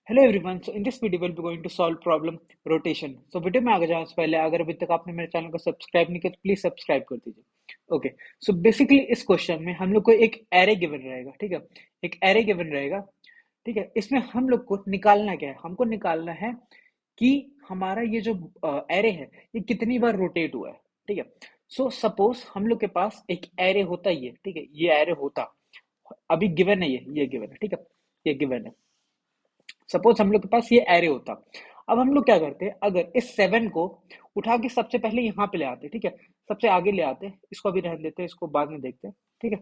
Hello everyone, so in this video will be going to solve problem rotation. So video में आगे जाने से पहले अगर अभी तक आपने मेरे चैनल को सब्सक्राइब नहीं किया तो प्लीज सब्सक्राइब कर दीजिए। ओके, सो बेसिकली इस क्वेश्चन में हम लोग को एक एरे गिवन रहेगा, ठीक है। एक एरे गिवन रहेगा, ठीक है। इसमें हम लोग को निकालना क्या है, हमको निकालना है कि हमारा ये जो एरे है ये कितनी बार रोटेट हुआ है, ठीक है। सो सपोज हम लोग के पास एक एरे होता ही है, ठीक है। ये एरे होता अभी गिवन है, ये गिवन है, ठीक है। ये गिवन है। सपोज हम लोग के पास ये एरे होता। अब हम लोग क्या करते हैं, अगर इस 7 को उठा के सबसे पहले यहाँ पे ले आते, ठीक है। सबसे आगे ले आते, इसको अभी रहने देते हैं, इसको बाद में देखते हैं, ठीक है।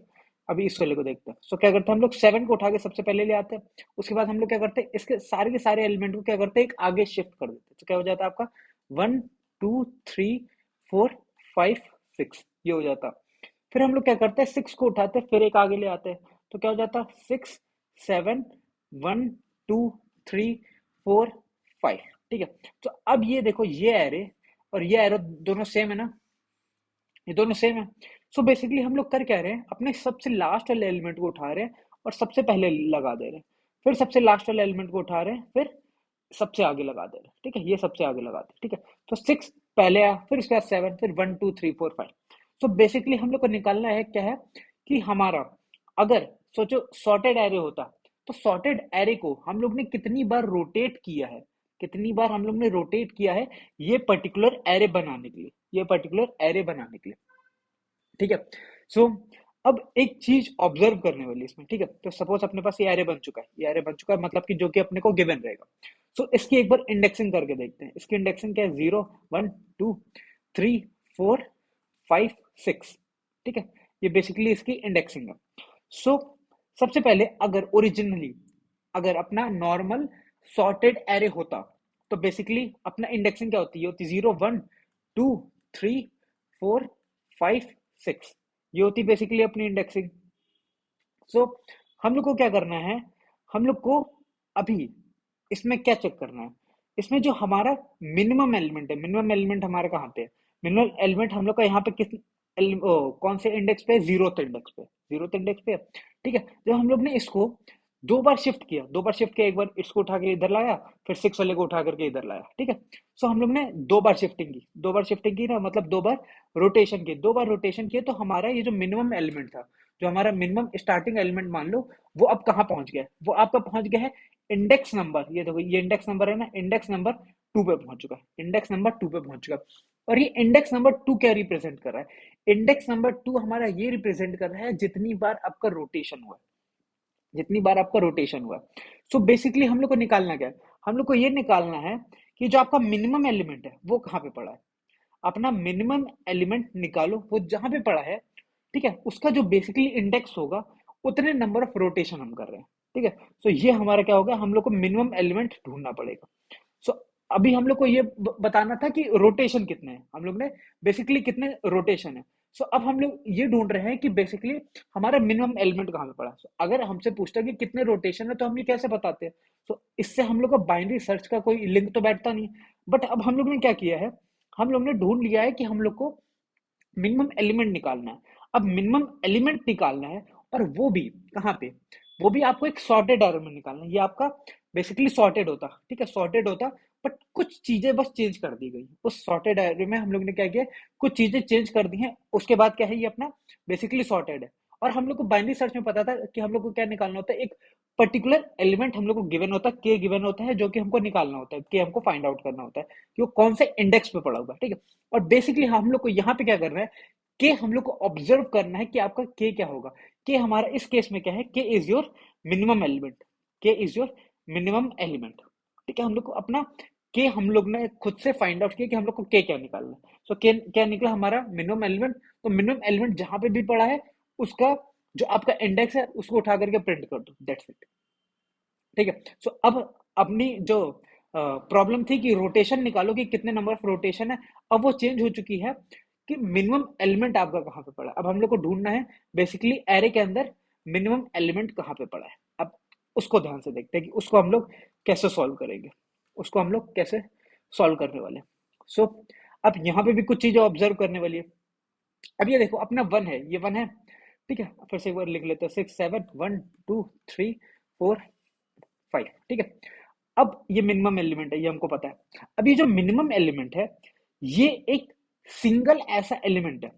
अभी इस वाले को देखते हैं। सो क्या करते हैं, हम लोग 7 को उठा के सबसे पहले ले आते हैं। उसके बाद हम लोग क्या करते हैं, इसके सारे के सारे एलिमेंट को क्या करते हैं, एक आगे शिफ्ट कर देते हैं। तो क्या हो जाता है आपका 1 2 3 4 5 6, ये हो जाता। फिर हम लोग क्या करते हैं, 6 को उठाते हैं, फिर एक आगे ले आते हैं। तो क्या हो जाता, 6 7 1 2 3 4 5, ठीक है। तो अब ये देखो, ये एरे और ये एरो दोनों सेम है ना, ये दोनों सेम है। सो बेसिकली हम लोग कर क्या रहे हैं, अपने सबसे लास्ट वाले एलिमेंट को उठा रहे हैं और सबसे पहले लगा दे रहे हैं। फिर सबसे लास्ट वाले एलिमेंट को उठा रहे हैं, फिर सबसे आगे लगा दे रहे हैं, ठीक है। ये सबसे आगे लगा दे, ठीक है। तो 6 पहले आया, फिर उसके बाद 7, फिर 1 2 3 4 5। सो बेसिकली हम लोग को निकालना है क्या है कि हमारा, अगर सोचो सॉर्टेड एरे होता, तो सॉर्टेड एरे को हम लोग ने कितनी बार रोटेट किया है, कितनी बार हम लोग ने रोटेट किया है ये पर्टिकुलर एरे बनाने के लिए, ये पर्टिकुलर एरे बनाने के लिए, ठीक है। सो अब एक चीज ऑब्जर्व करने वाली इसमें, ठीक है। तो सपोज अपने पास ये एरे बन चुका है, ये एरे बन चुका है, मतलब कि जो कि अपने को गिवन रहेगा। सो इसकी एक बार इंडेक्सिंग करके देखते हैं। इसकी इंडेक्सिंग क्या है, 0 1 2 3 4 5 6, ठीक है। ये बेसिकली इसकी इंडेक्सिंग है। सो सबसे पहले अगर ओरिजिनली, अगर अपना नॉर्मल सॉर्टेड एरे होता, तो बेसिकली अपना इंडेक्सिंग क्या होती है, होती 0 1 2 3 4 5 6, ये होती बेसिकली अपनी इंडेक्सिंग। सो हम लोग को क्या करना है, हम लोग को अभी इसमें क्या चेक करना है, इसमें जो हमारा मिनिमम एलिमेंट है, मिनिमम एलिमेंट हमारा कहाँ पे है, मिनिमम एलिमेंट हम लोग का यहाँ पे कौन से इंडेक्स पे, जीरोथ इंडेक्स पे, जीरोथ इंडेक्स पे, ठीक है। जब हम लोग ने इसको 2 बार शिफ्ट किया, 2 बार शिफ्ट किया, एक बार इसको उठा के इधर लाया, फिर 6 वाले को उठा करके इधर लाया, ठीक है। सो हम लोग ने 2 बार शिफ्टिंग की, 2 बार शिफ्टिंग की ना, मतलब 2 बार रोटेशन की, 2 बार रोटेशन किए, तो हमारा ये जो मिनिमम एलिमेंट था, जो हमारा मिनिमम स्टार्टिंग एलिमेंट मान लो, वो अब कहाँ पहुंच गया है, वो आपका पहुंच गया है इंडेक्स नंबर, ये देखो ये इंडेक्स नंबर है ना, इंडेक्स नंबर 2 पे पहुंच चुका है, इंडेक्स नंबर 2 पे पहुंच चुका है। और ये इंडेक्स नंबर 2 क्या रिप्रेजेंट कर रहा है, इंडेक्स नंबर 2 हमारा ये रिप्रेजेंट कर रहा है जितनी बार आपका रोटेशन हुआ है, जितनी बार आपका रोटेशन हुआ। सो बेसिकली हम लोग को निकालना क्या है, हम लोग को ये निकालना है कि जो आपका मिनिमम एलिमेंट है वो कहाँ पे पड़ा है। अपना मिनिमम एलिमेंट निकालो, वो जहां पे पड़ा है, ठीक है, उसका जो बेसिकली इंडेक्स होगा, उतने नंबर ऑफ रोटेशन हम कर रहे हैं, ठीक है। सो ये हमारा क्या होगा, हम लोग को मिनिमम एलिमेंट ढूंढना पड़ेगा। सो अभी हम लोग को ये बताना था कि रोटेशन कितने हैं, हम लोग ने बेसिकली कितने रोटेशन है। सो अब हम लोग ये ढूंढ रहे हैं कि बेसिकली हमारा मिनिमम एलिमेंट कहाँ पे पड़ा है। अगर हमसे पूछता कि कितने रोटेशन है, तो हम ये कैसे बताते हैं। तो इससे हम लोग का बाइनरी सर्च का कोई लिंक तो बैठता नहीं। बट अब हम लोग ने क्या किया है, हम लोग ने ढूंढ लिया है कि हम लोग को मिनिमम एलिमेंट निकालना है। अब मिनिमम एलिमेंट निकालना है, और वो भी कहाँ पे, वो भी आपको एक सॉर्टेड एरे में निकालना है। ये आपका बेसिकली सॉर्टेड होता, ठीक है, सॉर्टेड होता। बट कुछ चीजें बस चेंज कर दी गई उस सॉर्टेड एरे में, हम लोग ने क्या किया, कुछ चीजें चेंज कर दी हैं। उसके बाद क्या है, ये अपना बेसिकली सॉर्टेड है। और हम लोग को बाइनरी सर्च में पता था कि हम लोग को क्या निकालना होता है, एक पर्टिकुलर एलिमेंट हम लोग को गिवन होता है, के गिवन होता है, जो कि हमको निकालना होता है, के हमको फाइंड आउट करना होता है कि वो कौन से इंडेक्स पे पड़ा हुआ है, ठीक है। और बेसिकली हम लोग को यहाँ पे क्या करना है, के हम लोग को ऑब्जर्व करना है कि आपका के क्या होगा। के हमारा इस केस में क्या है, के इज योर मिनिमम एलिमेंट, के इज योर मिनिमम एलिमेंट, ठीक है। हम लोग को अपना के हम लोग ने खुद से फाइंड आउट किया कि हम लोग को के क्या निकालना है। सो के क्या निकला, हमारा मिनिमम एलिमेंट। तो मिनिमम एलिमेंट जहां पे भी पड़ा है, उसका जो आपका इंडेक्स है उसको उठा करके प्रिंट कर दो, दैट्स इट, ठीक है। सो अब अपनी जो प्रॉब्लम थी कि रोटेशन निकालो कि कितने नंबर ऑफ रोटेशन है, अब वो चेंज हो चुकी है कि मिनिमम एलिमेंट आपका कहाँ पे पड़ा है। अब हम लोग को ढूंढना है बेसिकली एरे के अंदर मिनिमम एलिमेंट कहाँ पे पड़ा है। अब उसको ध्यान से देखते हैं कि उसको हम लोग कैसे सॉल्व करेंगे, उसको हम लोग कैसे सॉल्व करने वाले। सो अब यहाँ पे भी कुछ चीजें ऑब्जर्व करने वाली है। अब ये देखो अपना 1 है, ये 1 है, ठीक है। फिर से एक बार लिख लेते हैं, 6 7 1 2 3 4 5, ठीक है। अब ये मिनिमम एलिमेंट है, ये हमको पता है। अब ये जो मिनिमम एलिमेंट है, ये एक सिंगल ऐसा एलिमेंट है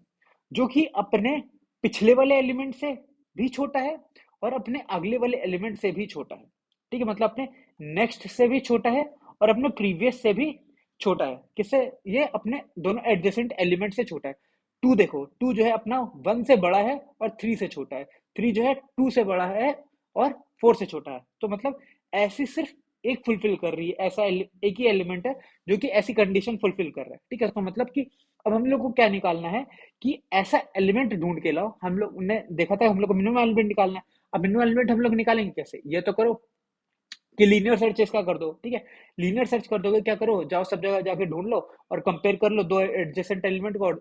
जो कि अपने पिछले वाले एलिमेंट से भी छोटा है और अपने अगले वाले एलिमेंट से भी छोटा है। ठीक है, मतलब अपने नेक्स्ट से भी छोटा है और अपने प्रीवियस से भी छोटा है। किससे? ये अपने दोनों एडजेसेंट एलिमेंट से छोटा है। टू देखो, टू जो है अपना वन से बड़ा है और थ्री से छोटा है। थ्री जो है टू से बड़ा है और फोर से छोटा है। तो मतलब ऐसी सिर्फ एक फुलफिल कर रही है, ऐसा एक ही एलिमेंट है जो कि ऐसी कंडीशन फुलफिल कर रहा है। ठीक है, तो मतलब कि अब हम लोग को क्या निकालना है कि ऐसा एलिमेंट ढूंढ के लाओ। हम लोग ने देखा था हम लोग को मिनिमम एलिमेंट निकालना है। अब मिनिमम एलिमेंट हम लोग निकालेंगे कैसे? ये तो करो कि लीनियर सर्च इसका कर दो। ठीक है, लीनियर सर्च कर दोगे, क्या करो, जाओ सब जगह जाके ढूंढ लो और कंपेयर कर लो दो एडजेसेंट एलिमेंट को,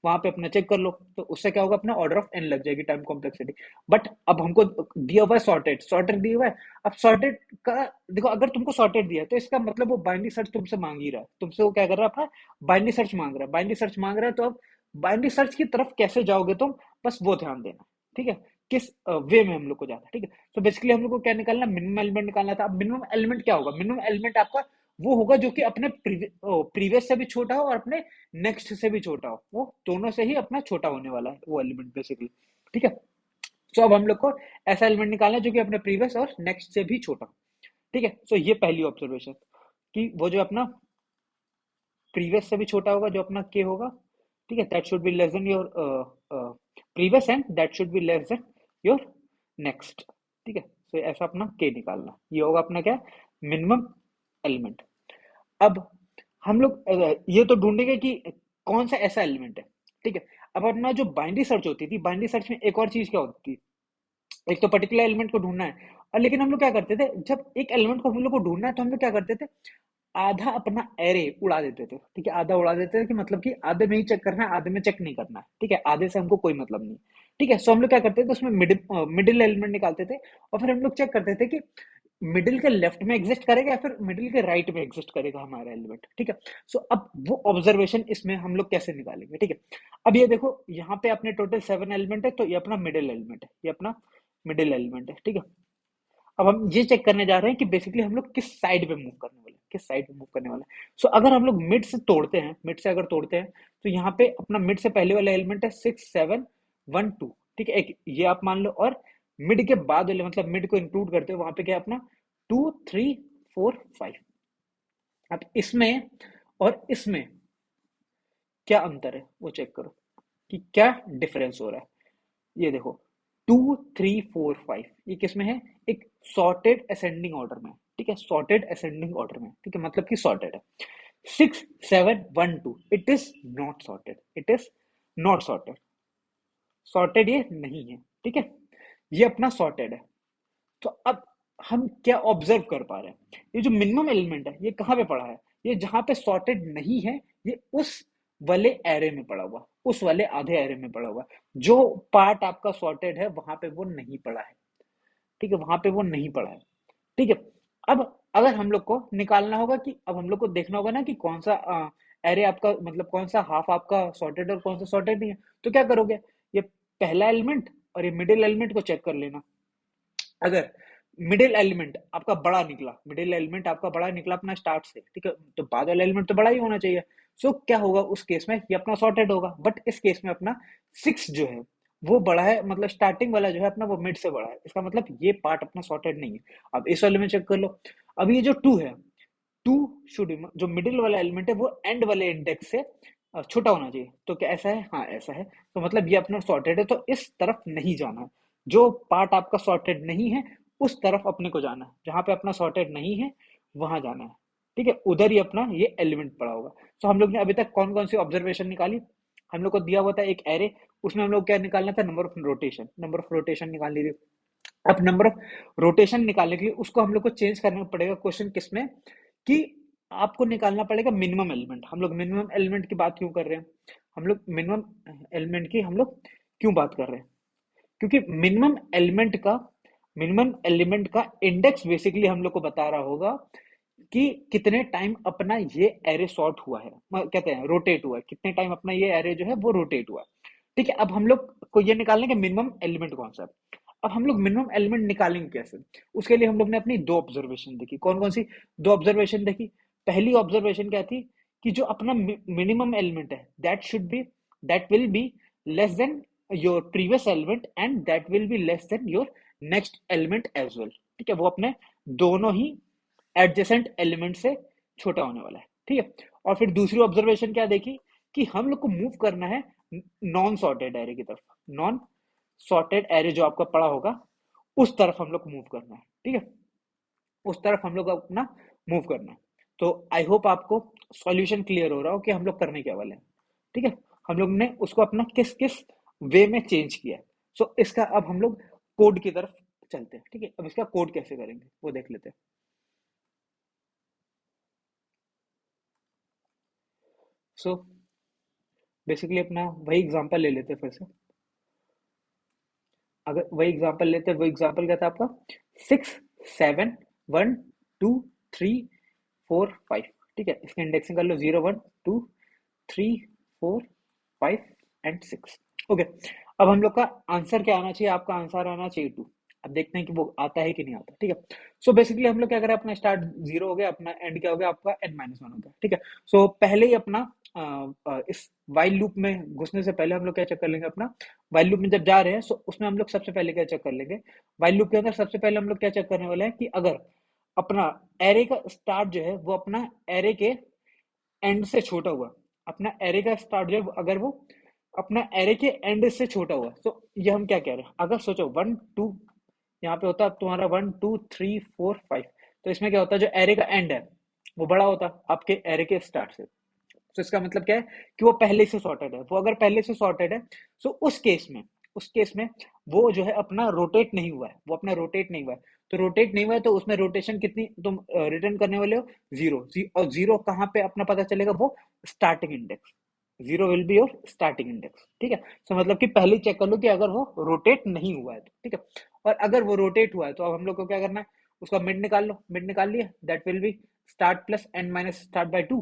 वहां पे अपना चेक कर लो। तो उससे क्या होगा, अपना ऑर्डर ऑफ एन लग जाएगी, टाइम कॉम्प्लेक्सिटी। बट अब हमको दिया हुआ है सॉर्टेड, सॉर्टेड दिया हुआ है। अब सॉर्टेड का देखो, अगर तुमको सॉर्टेड दिया है तो इसका मतलब वो बाइनरी सर्च तुमसे मांग ही रहा है। तुमसे वो क्या कर रहा है, अपना बाइनरी सर्च मांग रहा है, बाइनरी सर्च मांग रहा है। तो अब बाइनरी सर्च की तरफ कैसे जाओगे तुम, बस वो ध्यान देना। ठीक है, किस वे में हम लोग को जाना है। ठीक है, तो बेसिकली हम लोग को क्या निकालना, मिनिमम एलिमेंट निकालना था। अब मिनिमम एलिमेंट क्या होगा? मिनिमम एलिमेंट आपका वो होगा जो कि अपने प्रीवियस से भी छोटा हो और अपने नेक्स्ट से भी छोटा हो। वो दोनों से ही अपना छोटा होने वाला है वो एलिमेंट बेसिकली। ठीक है, तो अब हम लोग को ऐसा एलिमेंट निकालना है जो कि अपने प्रीवियस और नेक्स्ट से भी छोटा हो। ठीक है, तो ये पहली ऑब्जर्वेशन कि वो जो अपना प्रीवियस से भी छोटा होगा, जो अपना के होगा। ठीक है, that should be less than your previous and that should be less than your next. ठीक है, तो ऐसा अपना के निकालना, ये होगा अपना क्या, मिनिमम एलिमेंट। अब हम लोग ये तो ढूंढेंगे कि कौन सा ऐसा एलिमेंट है। ठीक है, अब अपना जो बाइनरी सर्च होती थी, बाइनरी सर्च में एक और चीज क्या होती थी, एक तो पर्टिकुलर एलिमेंट को ढूंढना है। और लेकिन हम लोग क्या करते थे, जब एक एलिमेंट को हम लोग को ढूंढना है तो हम लोग क्या करते थे, आधा अपना एरे उड़ा देते थे। ठीक है, आधा उड़ा देते थे कि मतलब कि आधे में ही चेक करना है, आधे में चेक नहीं करना है। ठीक है, आधे से हमको कोई मतलब नहीं। ठीक है, सो हम लोग क्या करते थे, उसमें मिडिल मिडिल एलिमेंट निकालते थे और फिर हम लोग चेक करते थे कि मिडिल के लेफ्ट में एग्जिस्ट करेगा या फिर मिडिल के राइट में एग्जिस्ट करेगा हमारा एलिमेंट। ठीक है, सो अब वो ऑब्जर्वेशन इसमें हम लोग कैसे निकालेंगे। ठीक है, अब ये देखो, यहाँ पे अपने टोटल 7 एलिमेंट है, तो ये अपना मिडिल एलिमेंट है, ये अपना मिडिल एलिमेंट है। ठीक है, अब हम ये चेक करने जा रहे हैं कि बेसिकली हम लोग किस साइड पे मूव करने वाले हैं, किस साइड पे मूव करने वाले हैं। सो अगर हम लोग मिड से तोड़ते हैं, मिड से अगर तोड़ते हैं, तो यहाँ पे अपना मिड से पहले वाला एलिमेंट है 6 7 1 2। ठीक है, एक ये आप मान लो, और मिड के बाद वाले मतलब मिड को इंक्लूड करते हो, वहां पे क्या है अपना 2 3 4 5। अब इसमें और इसमें क्या अंतर है वो चेक करो कि क्या डिफरेंस हो रहा है। ये देखो, 2 3 4 5 ये किस में है, एक सॉर्टेड असेंडिंग ऑर्डर में। ठीक है, सॉर्टेड असेंडिंग ऑर्डर में। ठीक है, मतलब कि सॉर्टेड है। 6 7 1 2 it is not sorted, it is not sorted, sorted ये नहीं है। ठीक है, ये अपना सॉर्टेड है। तो अब हम क्या ऑब्जर्व कर पा रहे हैं, ये जो मिनिमम एलिमेंट है ये कहाँ पे पड़ा है, ये जहां पे सॉर्टेड नहीं है, ये उस वाले एरे में पड़ा हुआ, उस वाले आधे एरे में पड़ा हुआ। जो पार्ट आपका सॉर्टेड है वहां पे वो नहीं पड़ा है। ठीक है, वहां पे वो नहीं पड़ा है। ठीक है, अब अगर हम लोग को निकालना होगा कि अब हम लोग को देखना होगा ना कि कौन सा एरे आपका, मतलब कौन सा हाफ आपका सॉर्टेड और कौन सा सॉर्टेड नहीं है। तो क्या करोगे, ये पहला एलिमेंट और ये मिडिल एलिमेंट को चेक कर लेना। अगर मिडिल एलिमेंट आपका बड़ा निकला, मिडिल एलिमेंट आपका बड़ा निकला अपना स्टार्ट से, ठीक है, तो बाद वाला एलिमेंट तो बड़ा ही होना चाहिए। सो क्या होगा उस केस में, ये अपना सॉर्टेड होगा। बट इस केस में अपना 6 जो है वो बड़ा है, मतलब स्टार्टिंग वाला जो है अपना वो मिड से बड़ा है। इसका मतलब ये पार्ट अपना सॉर्टेड नहीं है। अब इस वाले में चेक कर लो। अब ये जो 2 है, 2 शुड, जो मिडिल वाला एलिमेंट है वो एंड वाले इंडेक्स से छोटा होना चाहिए। तो क्या ऐसा है? हाँ ऐसा है। तो मतलब ये अपना सॉर्टेड है, तो इस तरफ नहीं जाना है। जो पार्ट आपका सॉर्टेड नहीं है उस तरफ अपने को जाना है, जहां पे अपना सॉर्टेड नहीं है वहां जाना है। ठीक है, उधर ही अपना ये एलिमेंट पड़ा होगा। तो हम लोग ने अभी तक कौन कौन सी ऑब्जर्वेशन निकाली, हम लोग को दिया हुआ था एक एरे, उसमें हम लोग क्या निकालना था, number of rotation, number of rotation निकालनी थी। अब नंबर ऑफ रोटेशन निकालने के लिए उसको हम लोग को चेंज करना पड़ेगा क्वेश्चन किसमें, कि आपको निकालना पड़ेगा मिनिमम एलिमेंट। हम लोग मिनिमम एलिमेंट की बात क्यों कर रहे हैं, हम लोग मिनिमम एलिमेंट की हम लोग क्यों बात कर रहे हैं, क्योंकि मिनिमम एलिमेंट का इंडेक्स बेसिकली हम लोग को बता रहा होगा कि कितने टाइम अपना ये एरे सॉर्ट हुआ है, कहते हैं रोटेट हुआ है, कितने टाइम अपना ये एरे जो है वो रोटेट हुआ है। ठीक है, अब हम लोग को ये निकालने का मिनिमम एलिमेंट कौन सा है। अब हम लोग मिनिमम एलिमेंट निकालेंगे कैसे? उसके लिए हम लोग ने अपनी दो ऑब्जर्वेशन देखी। कौन कौन सी दो ऑब्जर्वेशन देखी? पहली ऑब्जर्वेशन क्या थी कि जो अपना मिनिमम एलिमेंट है that will be less than your previous element and that will be less than your next element as well. ठीक है, वो अपने दोनों ही एडजेसेंट एलिमेंट से छोटा होने वाला है। ठीक है, और फिर दूसरी ऑब्जर्वेशन क्या देखी कि हम लोग को मूव करना है नॉन सॉर्टेड एरे की तरफ। नॉन सॉर्टेड एरे जो आपका पड़ा होगा उस तरफ हम लोग मूव करना है। ठीक है, उस तरफ हम लोग अपना मूव करना है। तो आई होप आपको सॉल्यूशन क्लियर हो रहा हो कि हम लोग करने क्या वाले हैं। ठीक है, हम लोग ने उसको अपना किस किस वे में चेंज किया है। सो इसका अब हम लोग कोड की तरफ चलते हैं। ठीक है, अब इसका कोड कैसे करेंगे वो देख लेते हैं। सो बेसिकली अपना वही एग्जांपल ले लेते हैं फिर से। अगर वही एग्जांपल लेते हैं, वो एग्जांपल क्या था आपका? 6 7 1 2 3 4 5। ठीक है, इसकी इंडेक्सिंग कर लो 0 1 2 3 4 5 एंड 6। ओके, अब हम लोग का आंसर क्या आना चाहिए? आपका आंसर आना चाहिए 2। अब देखते हैं कि वो आता है कि नहीं आता। ठीक है, सो बेसिकली हम लोग क्या करें, अपना स्टार्ट 0 हो गया, अपना एंड क्या हो गया आपका n-1 हो गया। ठीक है, सो पहले ही अपना इस वाइल लूप में घुसने से पहले हम लोग क्या चेक कर लेंगे अपना। वाइल लूप में जब जा रहे हैं सो उसमें हम लोग सबसे पहले क्या चेक कर लेंगे? वाइल लूप के अंदर सबसे पहले हम लोग क्या चेक करने वाले हैं कि अगर अपना एरे का स्टार्ट जो है वो अपना एरे के एंड से छोटा हुआ, अपना एरे का स्टार्ट जो है अगर वो अपना एरे के एंड से छोटा हुआ, तो ये हम क्या कह रहे हैं? अगर सोचो 1 2 यहाँ पे होता है तुम्हारा 1 2 3 4 5, तो इसमें क्या होता है? जो एरे का एंड है वो बड़ा होता है आपके एरे के स्टार्ट से। तो इसका मतलब क्या है कि वो पहले से सॉर्टेड है। वो अगर पहले से सॉर्टेड है तो उस केस में वो जो है अपना रोटेट नहीं हुआ है, वो अपना रोटेट नहीं हुआ है। तो रोटेट नहीं हुआ है तो उसमें रोटेशन कितनी तुम रिटर्न करने वाले हो? 0। और 0 कहाँ पे अपना पता चलेगा? वो starting index. 0 will be your starting index. ठीक है, तो मतलब कि पहले चेक कर लो कि अगर वो रोटेट नहीं हुआ है तो। ठीक है, और अगर वो रोटेट हुआ है तो अब हम लोग को क्या करना है? उसका मिड निकाल लो। मिड निकाल लिया, that will be start plus n minus start by 2।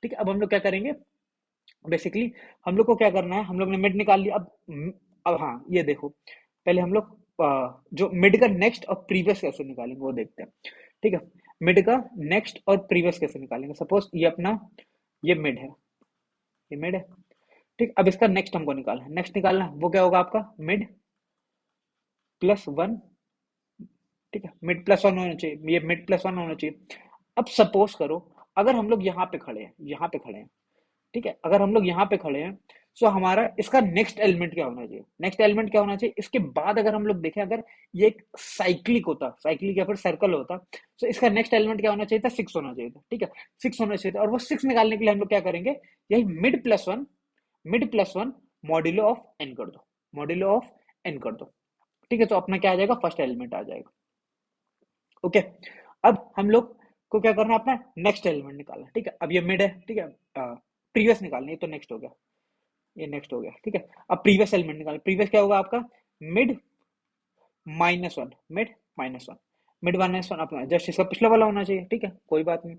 ठीक है, अब हम लोग क्या करेंगे? बेसिकली हम लोग को क्या करना है? हम लोग ने मिड निकाल लिया। अब हाँ, ये देखो, पहले हम लोग जो मिड का नेक्स्ट और प्रीवियस कैसे निकालेंगे वो देखते हैं। ठीक है, मिड का नेक्स्ट और प्रीवियस कैसे निकालेंगे? सपोज ये अपना ये मिड है, ये मिड है। ठीक, अब इसका नेक्स्ट हमको निकालना है। नेक्स्ट निकालना है वो क्या होगा आपका? Mid plus one. ठीक है, मिड प्लस वन होना चाहिए, ये मिड प्लस वन होना चाहिए। अब सपोज करो अगर हम लोग यहाँ पे खड़े हैं, यहाँ पे खड़े हैं। ठीक है, अगर हम लोग यहाँ पे खड़े हैं तो हमारा इसका नेक्स्ट एलिमेंट क्या होना चाहिए? नेक्स्ट एलिमेंट क्या होना चाहिए? इसके बाद अगर हम लोग देखें, अगर ये एक साइक्लिक होता, साइक्लिक या फिर सर्कल होता, तो इसका नेक्स्ट एलिमेंट क्या होना चाहिए था? 6 होना चाहिए था। ठीक है, 6 होना चाहिए था। और वो 6 निकालने के लिए हम लोग क्या करेंगे? यही mid plus one modulo of n कर दो, मॉड्यूलो ऑफ एन कर दो। ठीक है, तो अपना क्या आ जाएगा? फर्स्ट एलिमेंट आ जाएगा। ओके, अब हम लोग को क्या करना है? अपना नेक्स्ट एलिमेंट निकालना। ठीक है, अब ये मिड है। ठीक है, प्रीवियस निकालना है, तो नेक्स्ट हो गया, ये नेक्स्ट हो गया। ठीक है, अब प्रीवियस एलिमेंट निकालना। प्रीवियस क्या होगा आपका? Mid minus one, mid minus one, mid minus one अपना जस्ट इसका पिछला वाला होना चाहिए। ठीक है, कोई बात नहीं।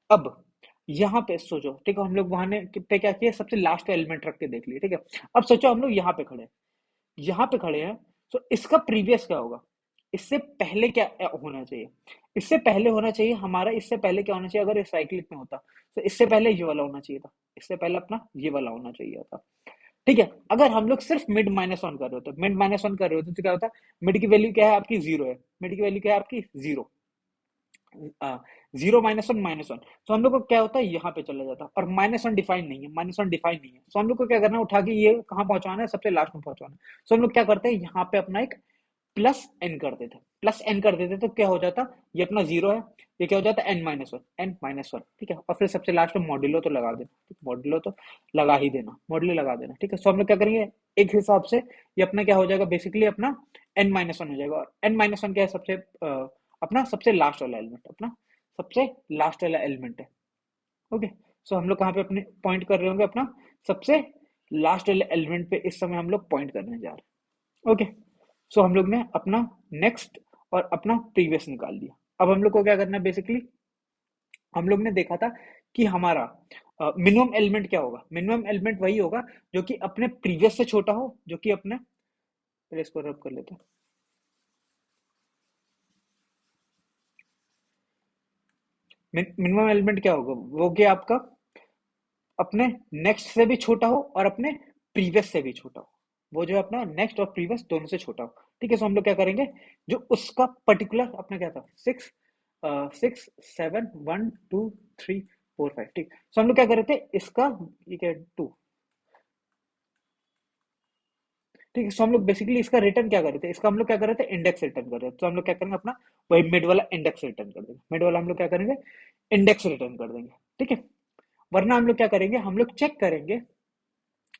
अब यहाँ पे सोचो, ठीक है, हम लोग वहां ने पे क्या किया? सबसे लास्ट एलिमेंट रख के देख लिए। ठीक है, अब सोचो हम लोग यहाँ पे खड़े हैं, यहाँ पे खड़े हैं, तो इसका प्रीवियस क्या होगा? इससे पहले क्या होना चाहिए? इससे पहले होना चाहिए हमारा, इससे पहले क्या होना चाहिए? अगर इस साइक्लिक में होता तो इससे पहले ये वाला होना चाहिए था, इससे पहले अपना ये वाला होना चाहिए था। ठीक है, अगर हम लोग सिर्फ मिड माइनस वन कर रहे होते, मिड माइनस वन कर रहे होते तो क्या होता? मिड की वैल्यू क्या है आपकी? 0 है। मिड की वैल्यू क्या है आपकी? 0। 0 -1 -1, तो हम लोग को क्या होता है? यहाँ पे चला जाता। और -1 डिफाइन नहीं है, -1 डिफाइन नहीं है, तो हम लोग को क्या करना है? उठा के ये कहाँ पहुंचाना है? सबसे लास्ट में पहुंचाना है। तो हम लोग क्या करते हैं? यहाँ पे अपना एक प्लस एन कर देते, प्लस एन कर देते, तो क्या हो जाता? ये अपना 0 है, ये क्या हो जाता? n-1, n-1। ठीक है, और फिर सबसे लास्ट में मॉड्यूलो तो लगा देना। ठीक, मॉड्यूलो तो लगा ही देना, मॉड्यूलो लगा देना। ठीक है, सो हम लोग क्या करेंगे? एक हिसाब से ये अपना क्या हो जाएगा? बेसिकली अपना n-1 हो जाएगा। और n-1 क्या है? सबसे अपना सबसे लास्ट वाला एलिमेंट, अपना सबसे लास्ट वाला एलिमेंट है। ओके, सो हम लोग कहाँ पे अपने पॉइंट कर रहे होंगे? अपना सबसे लास्ट वाले एलिमेंट पे इस समय हम लोग पॉइंट करने जा रहे हैं। ओके, सो हम लोग ने अपना नेक्स्ट और अपना प्रीवियस निकाल दिया। अब हम लोग को क्या करना है? बेसिकली हम लोग ने देखा था कि हमारा मिनिमम एलिमेंट क्या होगा? मिनिमम एलिमेंट वही होगा जो कि अपने प्रीवियस से छोटा हो, जो कि अपने, पहले इसको रब कर लेते हैं। मिनिमम एलिमेंट क्या होगा, वो कि आपका अपने नेक्स्ट से भी छोटा हो और अपने प्रीवियस से भी छोटा हो, वो जो है अपना नेक्स्ट और प्रीवियस दोनों से छोटा हो। ठीक है, सो हम लोग क्या करेंगे, जो उसका पर्टिकुलर अपना क्या था, 6 7 1 2 3 4 5, ठीक। सो हम लोग क्या कर रहे थे, इसका ये क्या 2, ठीक है। सो हम लोग बेसिकली इसका रिटर्न क्या कर रहे थे, इसका हम लोग क्या कर रहे थे, इंडेक्स रिटर्न कर रहे थे। तो हम लोग क्या करेंगे, अपना वही मिड वाला इंडेक्स रिटर्न कर देंगे, मिड वाला हम लोग क्या करेंगे, इंडेक्स रिटर्न कर देंगे, ठीक है। वरना हम लोग क्या करेंगे, हम लोग चेक करेंगे।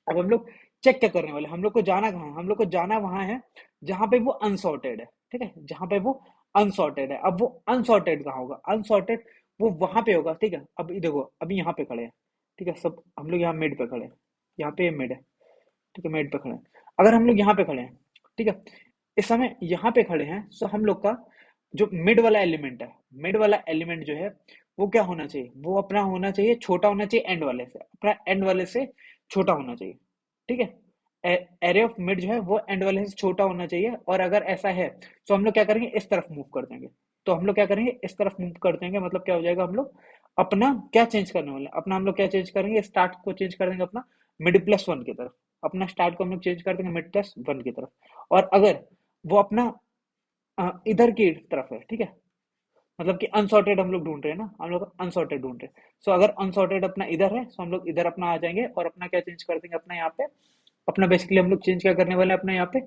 अब हम लोग चेक क्या करने वाले, हम लोग को जाना कहाँ है, हम लोग को जाना वहां है जहां पे वो अनसॉर्टेड है, ठीक है, जहां पे वो अनसॉर्टेड है। अब वो अनसॉर्टेड कहाँ होगा, अनसॉर्टेड वो वहां पे होगा, ठीक है। अब देखो, अभी यहाँ पे खड़े हैं, ठीक है, सब हम लोग यहाँ मिड पे खड़े हैं, यहाँ पे मिड है, ठीक है, मिड पे खड़े हैं। अगर हम लोग यहाँ पे खड़े हैं, ठीक है, इस समय यहाँ पे खड़े हैं, सो हम लोग का जो मिड वाला एलिमेंट है, मिड वाला एलिमेंट जो है वो क्या होना चाहिए, वो अपना होना चाहिए, छोटा होना चाहिए एंड वाले से, अपना एंड वाले से छोटा होना चाहिए, ठीक है। एरे ऑफ मिड जो है वो एंड वाले से छोटा होना चाहिए। और अगर ऐसा है तो हम लोग क्या करेंगे, इस तरफ मूव कर देंगे। तो हम लोग क्या करेंगे, इस तरफ मूव कर देंगे, मतलब क्या हो जाएगा, हम लोग अपना क्या चेंज करने वाले हैं, अपना हम लोग क्या चेंज करेंगे, स्टार्ट को चेंज कर देंगे अपना मिड प्लस वन की तरफ, अपना स्टार्ट को हम लोग चेंज कर देंगे मिड प्लस वन की तरफ। और अगर वो अपना इधर की तरफ है, ठीक है, मतलब कि अनसॉर्टेड हम लोग ढूंढ रहे हैं ना, हम लोग अनसॉर्टेड ढूंढ रहे हैं। सो अगर अनसॉर्टेड अपना इधर है, सो हम लोग इधर अपना आ जाएंगे और अपना क्या चेंज कर देंगे, अपना यहाँ पे अपना बेसिकली हम लोग चेंज क्या करने वाले हैं, अपना यहाँ पे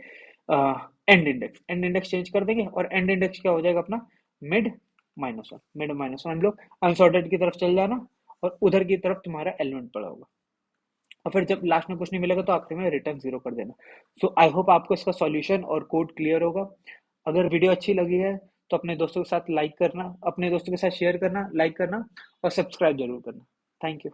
एंड इंडेक्स चेंज कर देंगे। और एंड इंडेक्स क्या हो जाएगा अपना, mid minus one, mid minus one, हम लोग अनसॉर्टेड की तरफ चल जाना और उधर की तरफ तुम्हारा एलिमेंट पड़ा होगा। और फिर जब लास्ट में कुछ नहीं मिलेगा तो आखिर में रिटर्न जीरो कर देना। सो आई होप आपको इसका सॉल्यूशन और कोड क्लियर होगा। अगर वीडियो अच्छी लगी है तो अपने दोस्तों के साथ लाइक करना, अपने दोस्तों के साथ शेयर करना, लाइक करना और सब्सक्राइब जरूर करना। Thank you.